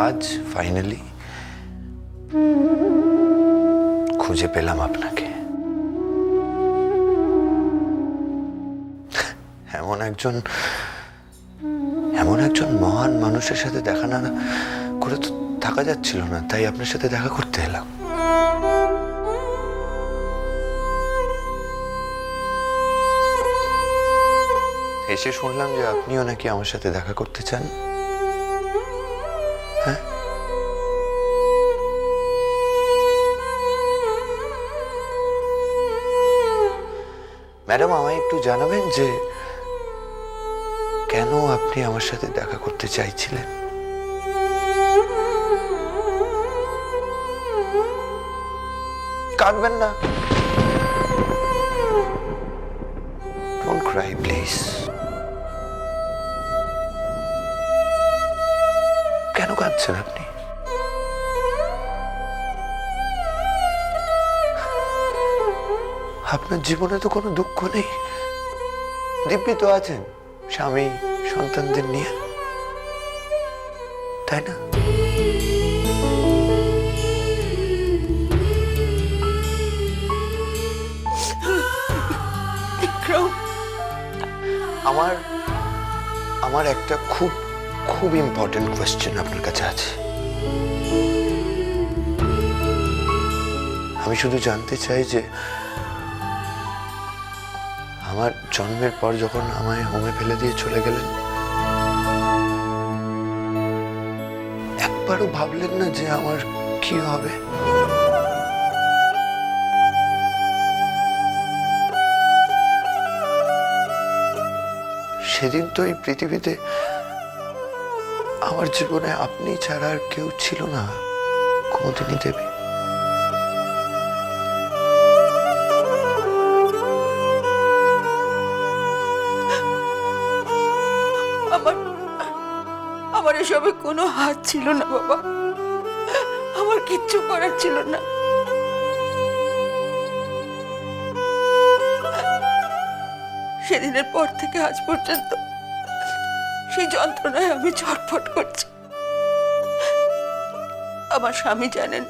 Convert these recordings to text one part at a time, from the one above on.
আজ ফাইনালি খুঁজে পেলাম আপনাকে। এমন একজন মহান মানুষের সাথে দেখা না করে তো থাকা যাচ্ছিল না, তাই আপনার সাথে দেখা করতে এলাম। এসে শুনলাম যে আপনিও নাকি আমার সাথে দেখা করতে চান। হ্যাঁ, ম্যাডাম আমায় একটু জানাবেন যে কেন আপনি আমার সাথে দেখা করতে চাইছিলেন? কাঁদবেন না, ডোন্ট ক্রাই প্লিজ। কেন কাঁদছেন আপনি? আপনার জীবনে তো কোনো দুঃখ নেই, দিব্যি তো আছেন স্বামী সন্তানদের নিয়ে, তাই না? আমার একটা খুব ইম্পর্টেন্ট কোয়েশ্চেন আপনার কাছে আছে। আমি শুধু জানতে চাই যে আমার জন্মের পর যখন আমায় হোমে ফেলে দিয়ে চলে গেলেন, একবারও ভাবলেন না যে আমার কি হবে? সেদিন তো এই পৃথিবীতে আমার জীবনে আপনি ছাড়া আর কেউ ছিল না, কুমুদিনী দেবী। আমার এসবে কোনো হাত ছিল না বাবা, আমার কিচ্ছু করার ছিল না। সেদিনের পর থেকে আজ পর্যন্ত সেই যন্ত্রণায় আমি ছটফট করছি। আমার স্বামী জানেন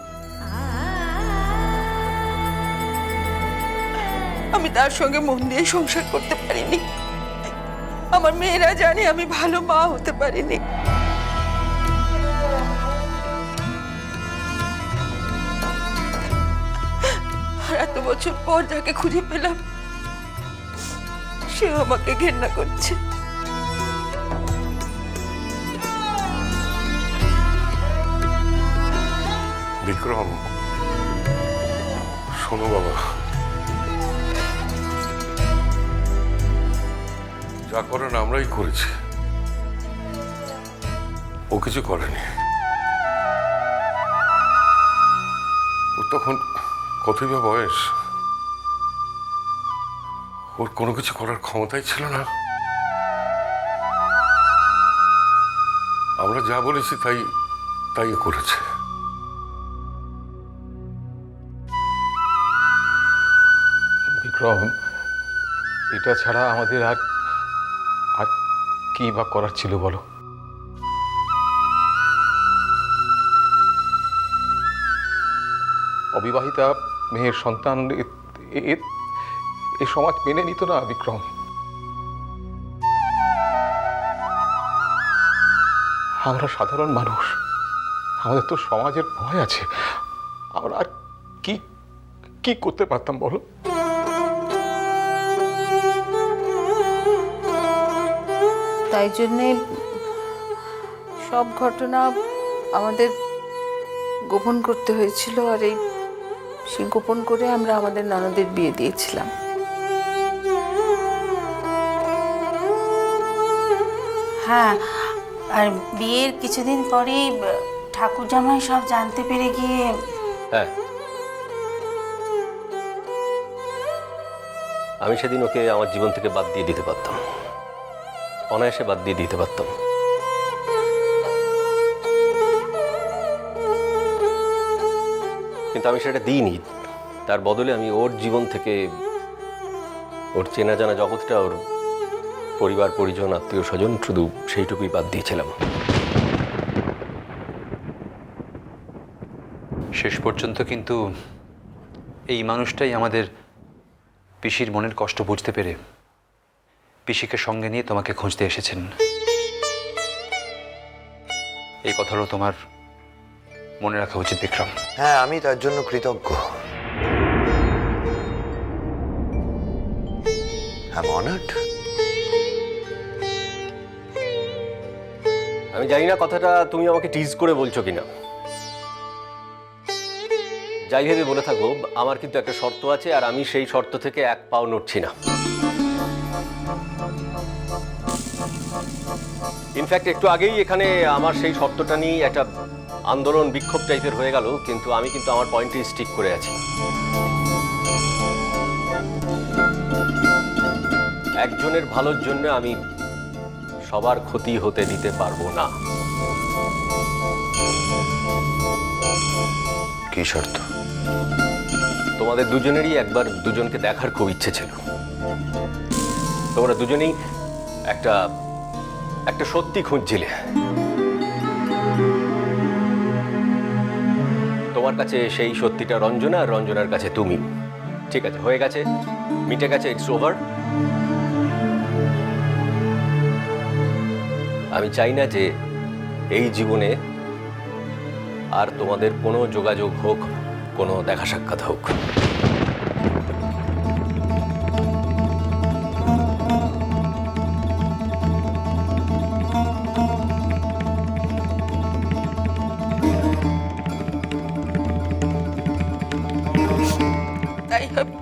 আমি তার সঙ্গে মন দিয়ে সংসার করতে পারিনি। আমার মেয়েরা জানে আমি ভালো মা হতে পারিনি। আর এত বছর পর যাকে খুঁজে পেলাম সে আমাকে ঘেন্না করছে। বিক্রম, শোনো বাবা, যা করেন আমরাই করেছি, ও কিছু করেনি। ও তখন কতই বা বয়স, ওর কোনো কিছু করার ক্ষমতাই ছিল না। আমরা যা বলেছি তাই করেছে। বিক্রম, এটা ছাড়া আমাদের আর কি বা করার ছিল বলো? অবিবাহিতা মেয়ের সন্তান এ সমাজ মেনে নিত না বিক্রম। আমরা সাধারণ মানুষ, আমাদের তো সমাজের ভয় আছে। আমরা আর কি করতে পারতাম বলো? তাই জন্যে সব ঘটনা আমাদের গোপন করতে হয়েছিল, আর সেই গোপন করে আমরা আমাদের ননদের বিয়ে দিয়েছিলাম। হ্যাঁ, আর বিয়ের কিছুদিন পরেই ঠাকুর জামাই সব জানতে পেরে গিয়ে। হ্যাঁ, আমি সেদিন ওকে আমার জীবন থেকে বাদ দিয়ে দিতে পারতাম, অনায়াসে বাদ দিয়ে দিতে পারতাম। কিন্তু আমি সেটা দিইনি। তার বদলে আমি ওর জীবন থেকে ওর চেনা জানা জগৎটা, ওর পরিবার পরিজন আত্মীয় স্বজন শুধু সেইটুকুই বাদ দিয়েছিলাম। শেষ পর্যন্ত কিন্তু এই মানুষটাই আমাদের পিসির মনের কষ্ট বুঝতে পেরে পিসিকে সঙ্গে নিয়ে তোমাকে খুঁজতে এসেছেন। এই কথাটাও তোমার মনে রাখা উচিত বিক্রম। হ্যাঁ, আমি তার জন্য কৃতজ্ঞ। I'm honored. আমি জানি না কথাটা তুমি আমাকে টিজ করে বলছো কিনা। যাই ভেবে বলে থাকো, আমার কিন্তু একটা শর্ত আছে, আর আমি সেই শর্ত থেকে এক পাও নড়ছি না। ইনফ্যাক্ট একটু আগেই এখানে আমার সেই শর্তটা নিয়ে একটা আন্দোলন বিক্ষোভ টাইপের হয়ে গেল, কিন্তু আমি কিন্তু আমার পয়েন্টে স্টিক করে আছি। একজনের ভালোর জন্য আমি সবার ক্ষতি হতে দিতে পারবো না। কি শর্ত? তোমাদের দুজনেরই একবার দুজনকে দেখার খুব ইচ্ছে ছিল। তোমরা দুজনেই একটা সত্যি খুঁজছিলে। তোমার কাছে সেই সত্যিটা রঞ্জনা, আর রঞ্জনার কাছে তুমি। ঠিক আছে, হয়ে গেছে, মিটে গেছে, ইটস ওভার। আমি চাই না যে এই জীবনে আর তোমাদের কোনো যোগাযোগ হোক, কোনো দেখা সাক্ষাৎ হোক। তাই হবে।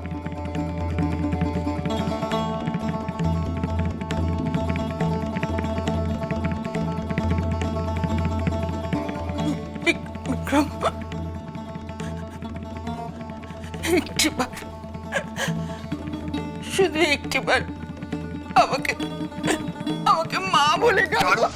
বিক্রম, একটিবার, শুধু একটিবার আমাকে মা বলে ডাকো।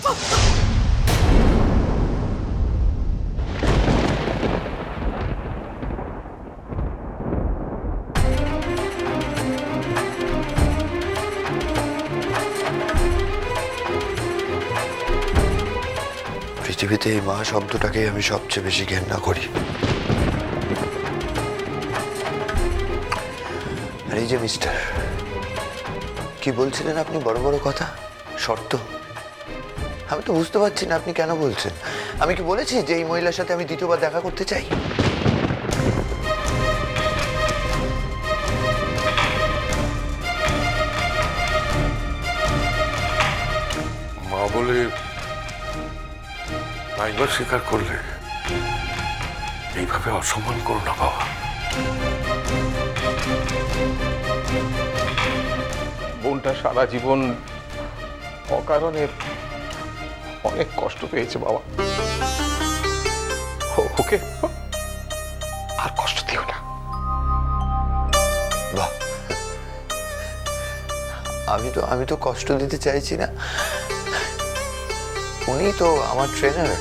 পৃথিবীতে এই মা শব্দটাকে আমি সবচেয়ে বেশি ঘেন্না করি। আর এই যে মিস্টার, কি বলছিলেন আপনি বড় বড় কথা? শর্ত? আমি তো বুঝতে পারছি না আপনি কেন বলছেন। আমি কি বলেছি যে এই মহিলার সাথে আমি দ্বিতীয়বার দেখা করতে চাই? মা বলে একবার স্বীকার করলে এইভাবে অসম্মান করো না বাবা। বোনটা সারা জীবন অকারণে অনেক কষ্ট পেয়েছে বাবা। ওকে আর কষ্ট দিও না। বাহ, আমি তো কষ্ট দিতে চাইছি না। উনি তো আমার ট্রেনার,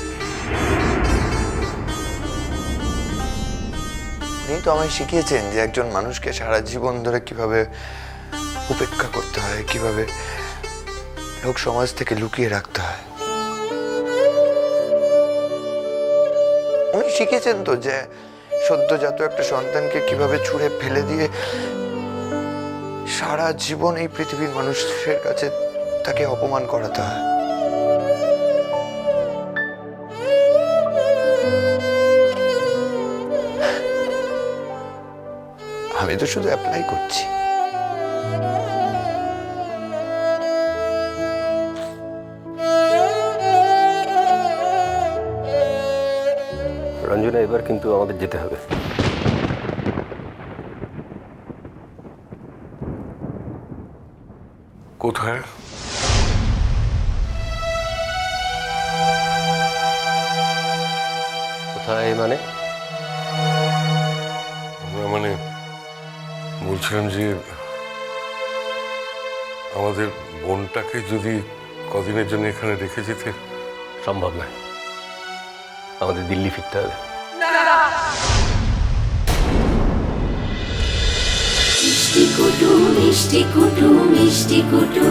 উনি তো আমায় শিখিয়েছেন যে একজন মানুষকে সারা জীবন ধরে কিভাবে উপেক্ষা করতে হয়, কিভাবে লোক সমাজ থেকে লুকিয়ে রাখতে হয়। উনি শিখিয়েছেন তো যে সদ্যজাত একটা সন্তানকে কিভাবে ছুঁড়ে ফেলে দিয়ে সারা জীবন এই পৃথিবীর মানুষের কাছে তাকে অপমান করাতে হয়। আমি তো শুধু অ্যাপ্লাই করছি। রঞ্জনা, এবার কিন্তু আমাদের যেতে হবে। কোথায়? কোথায় মানে? মানে বলছিলাম যে আমাদের বোনটাকে যদি কদিনের জন্য এখানে রেখে যেতে। সম্ভব নয়, আমাদের দিল্লি ফিরতে হবে। মিষ্টি কুটু মিষ্টি কুটু মিষ্টি কুটু।